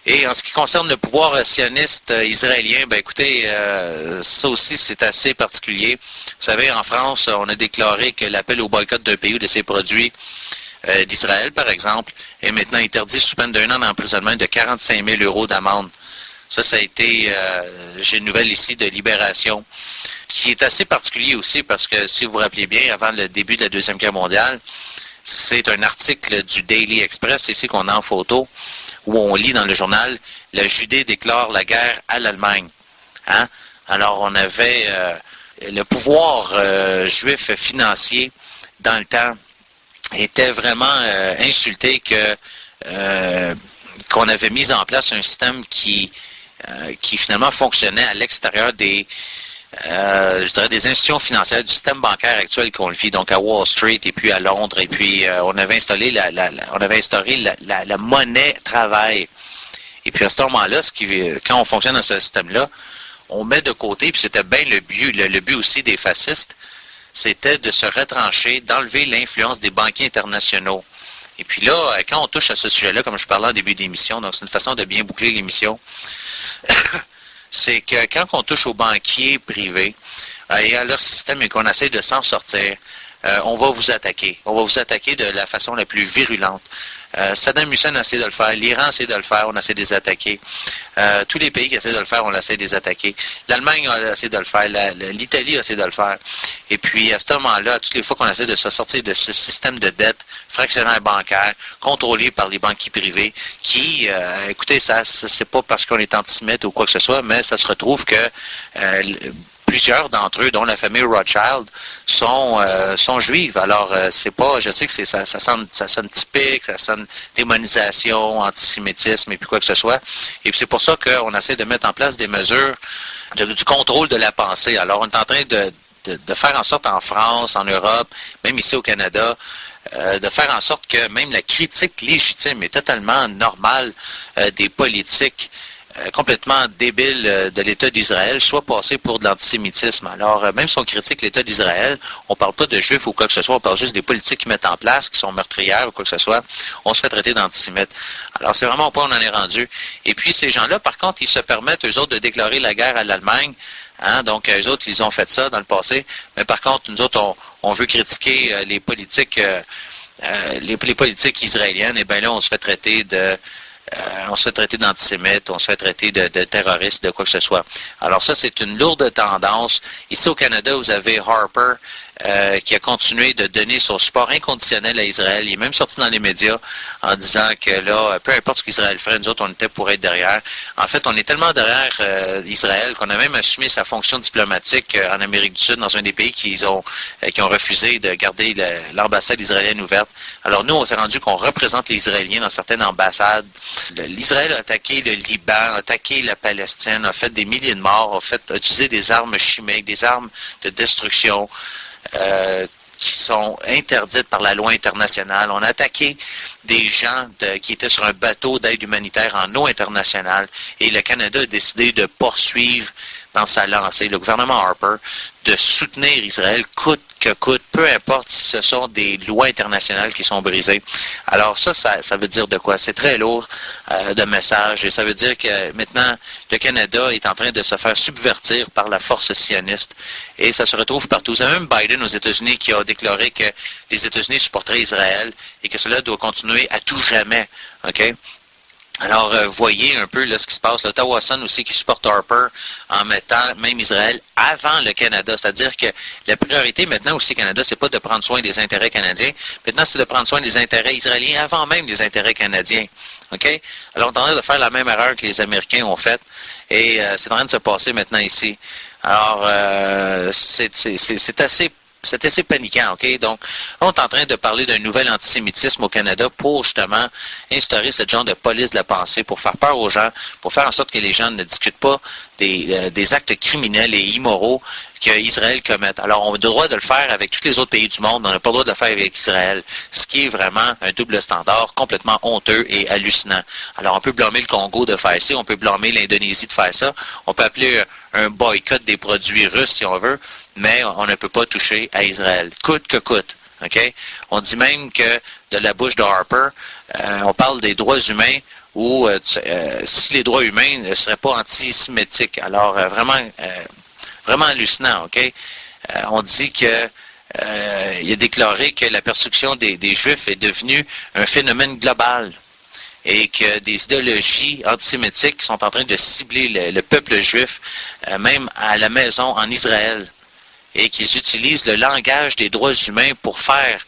Et en ce qui concerne le pouvoir sioniste israélien, ben écoutez, ça aussi c'est assez particulier. Vous savez, en France, on a déclaré que l'appel au boycott d'un pays ou de ses produits d'Israël, par exemple, est maintenant interdit sous peine d'un an d'emprisonnement de 45 000 € d'amende. Ça a été, j'ai une nouvelle ici de Libération, qui est assez particulier aussi parce que, si vous vous rappelez bien, avant le début de la Deuxième Guerre mondiale, c'est un article du Daily Express, ici qu'on a en photo, où on lit dans le journal « La Judée déclare la guerre à l'Allemagne ». Hein? Alors, on avait le pouvoir juif financier dans le temps était vraiment insulté qu'on avait mis en place un système qui finalement fonctionnait à l'extérieur des je dirais des institutions financières du système bancaire actuel qu'on le vit, donc à Wall Street et puis à Londres, et puis on avait instauré la monnaie travail. Et puis à ce moment-là, quand on fonctionne dans ce système-là, on met de côté, puis c'était bien le but aussi des fascistes, c'était de se retrancher, d'enlever l'influence des banquiers internationaux. Et puis là, quand on touche à ce sujet-là, comme je parlais en début d'émission, donc c'est une façon de bien boucler l'émission, c'est que quand on touche aux banquiers privés et à leur système et qu'on essaie de s'en sortir, on va vous attaquer. On va vous attaquer de la façon la plus virulente. Saddam Hussein essaie de le faire, l'Iran essaie de le faire, on essaie de les attaquer. Tous les pays qui essaient de le faire, on essaie de les attaquer. L'Allemagne a essayé de le faire, l'Italie a essayé de le faire. Et puis à ce moment-là, toutes les fois qu'on essaie de se sortir de ce système de dette fractionnaire bancaire, contrôlé par les banquiers privés, qui, écoutez, ça c'est pas parce qu'on est antisémite ou quoi que ce soit, mais ça se retrouve que plusieurs d'entre eux, dont la famille Rothschild, sont juives. Alors, c'est pas, je sais que ça sonne typique, ça sonne démonisation, antisémitisme et puis quoi que ce soit. Et puis c'est pour ça qu'on essaie de mettre en place des mesures du contrôle de la pensée. Alors, on est en train de faire en sorte en France, en Europe, même ici au Canada, de faire en sorte que même la critique légitime et totalement normale des politiques complètement débile de l'État d'Israël soit passé pour de l'antisémitisme. Alors, même si on critique l'État d'Israël, on parle pas de juifs ou quoi que ce soit, on parle juste des politiques qu'ils mettent en place, qui sont meurtrières ou quoi que ce soit, on se fait traiter d'antisémite. Alors, c'est vraiment pas où on en est rendu. Et puis, ces gens-là, par contre, ils se permettent, eux autres, de déclarer la guerre à l'Allemagne. Hein? Donc, eux autres, ils ont fait ça dans le passé. Mais par contre, nous autres, on veut critiquer les politiques israéliennes. Et bien là, on se fait traiter d'antisémites, on se fait traiter de terroristes, de quoi que ce soit. Alors ça, c'est une lourde tendance. Ici au Canada, vous avez Harper qui a continué de donner son support inconditionnel à Israël. Il est même sorti dans les médias en disant que là, peu importe ce qu'Israël ferait, nous autres, on était pour être derrière. En fait, on est tellement derrière Israël qu'on a même assumé sa fonction diplomatique en Amérique du Sud, dans un des pays qui ont refusé de garder l'ambassade israélienne ouverte. Alors nous, on s'est rendu qu'on représente les Israéliens dans certaines ambassades. L'Israël a attaqué le Liban, a attaqué la Palestine, a fait des milliers de morts, a utilisé des armes chimiques, des armes de destruction qui sont interdites par la loi internationale. On a attaqué des gens qui étaient sur un bateau d'aide humanitaire en eau internationale et le Canada a décidé de poursuivre dans sa lancée, le gouvernement Harper, de soutenir Israël coûte que coûte, peu importe si ce sont des lois internationales qui sont brisées. Alors ça veut dire de quoi? C'est très lourd de message et ça veut dire que maintenant le Canada est en train de se faire subvertir par la force sioniste et ça se retrouve partout. Vous avez même Biden aux États-Unis qui a déclaré que les États-Unis supporteraient Israël et que cela doit continuer à tout jamais. OK? Alors, voyez un peu là, ce qui se passe. Ottawa Sun aussi qui supporte Harper en mettant même Israël avant le Canada. C'est-à-dire que la priorité maintenant aussi au Canada, c'est pas de prendre soin des intérêts canadiens. Maintenant, c'est de prendre soin des intérêts israéliens avant même les intérêts canadiens. OK? Alors, on est en train de faire la même erreur que les Américains ont faite. Et c'est en train de se passer maintenant ici. Alors, c'est assez paniquant, OK? Donc, on est en train de parler d'un nouvel antisémitisme au Canada pour justement instaurer ce genre de police de la pensée, pour faire peur aux gens, pour faire en sorte que les gens ne discutent pas des actes criminels et immoraux qu'Israël commette. Alors, on a le droit de le faire avec tous les autres pays du monde, mais on n'a pas le droit de le faire avec Israël, ce qui est vraiment un double standard complètement honteux et hallucinant. Alors, on peut blâmer le Congo de faire ça, on peut blâmer l'Indonésie de faire ça, on peut appeler un boycott des produits russes si on veut, mais on ne peut pas toucher à Israël, coûte que coûte. Okay? On dit même que de la bouche de Harper, on parle des droits humains ou si les droits humains ne seraient pas antisémitiques. Alors, vraiment hallucinant, OK? On dit que il a déclaré que la persécution des Juifs est devenue un phénomène global et que des idéologies antisémitiques sont en train de cibler le peuple juif, même à la maison en Israël, et qu'ils utilisent le langage des droits humains pour faire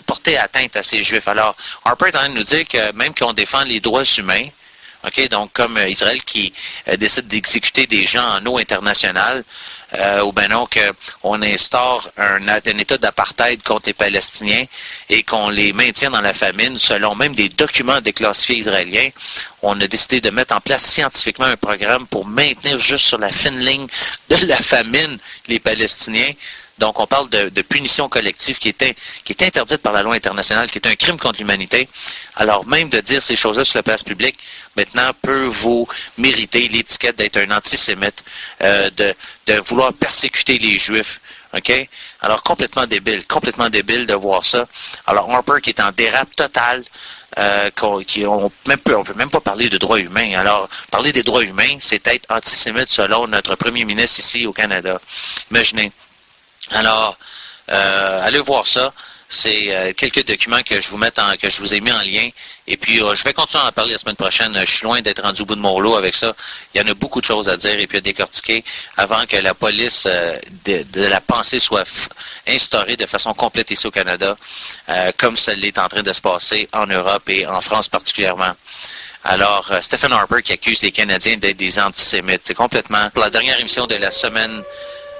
porter atteinte à ces Juifs. Alors, Harper est en train de nous dire que même qu'on défend les droits humains, OK, donc comme Israël qui décide d'exécuter des gens en eau internationale, ou bien non qu'on instaure un état d'apartheid contre les Palestiniens et qu'on les maintient dans la famine, selon même des documents déclassifiés israéliens, on a décidé de mettre en place scientifiquement un programme pour maintenir juste sur la fine ligne de la famine les Palestiniens. Donc, on parle de punition collective qui est interdite par la loi internationale, qui est un crime contre l'humanité. Alors, même de dire ces choses-là sur la place publique, maintenant, peut vous mériter l'étiquette d'être un antisémite, de vouloir persécuter les Juifs. OK? Alors, complètement débile de voir ça. Alors, Harper qui est en dérape total, on peut même pas parler de droits humains. Alors, parler des droits humains, c'est être antisémite selon notre premier ministre ici au Canada. Imaginez. Alors, allez voir ça. C'est quelques documents que je vous ai mis en lien. Et puis, je vais continuer à en parler la semaine prochaine. Je suis loin d'être rendu au bout de mon lot avec ça. Il y en a beaucoup de choses à dire et puis à décortiquer avant que la police de la pensée soit instaurée de façon complète ici au Canada, comme ça l'est en train de se passer en Europe et en France particulièrement. Alors, Stephen Harper qui accuse les Canadiens d'être des antisémites. C'est complètement... Pour la dernière émission de la semaine...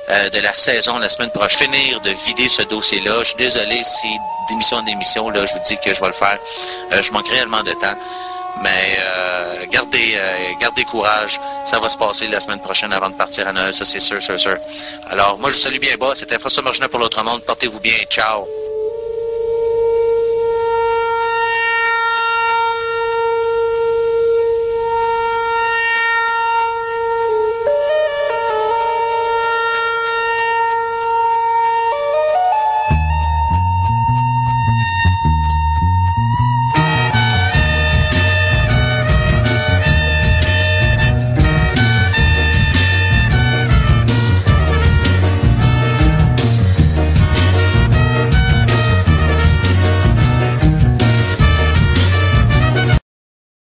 de la saison la semaine prochaine, finir de vider ce dossier-là. Je suis désolé si d'émission en émission, là, je vous dis que je vais le faire. Je manque réellement de temps. Mais gardez courage. Ça va se passer la semaine prochaine avant de partir à Noël, ça c'est sûr. Alors, moi je vous salue bien bas. C'était François Marginet pour l'Autre Monde. Portez-vous bien. Ciao.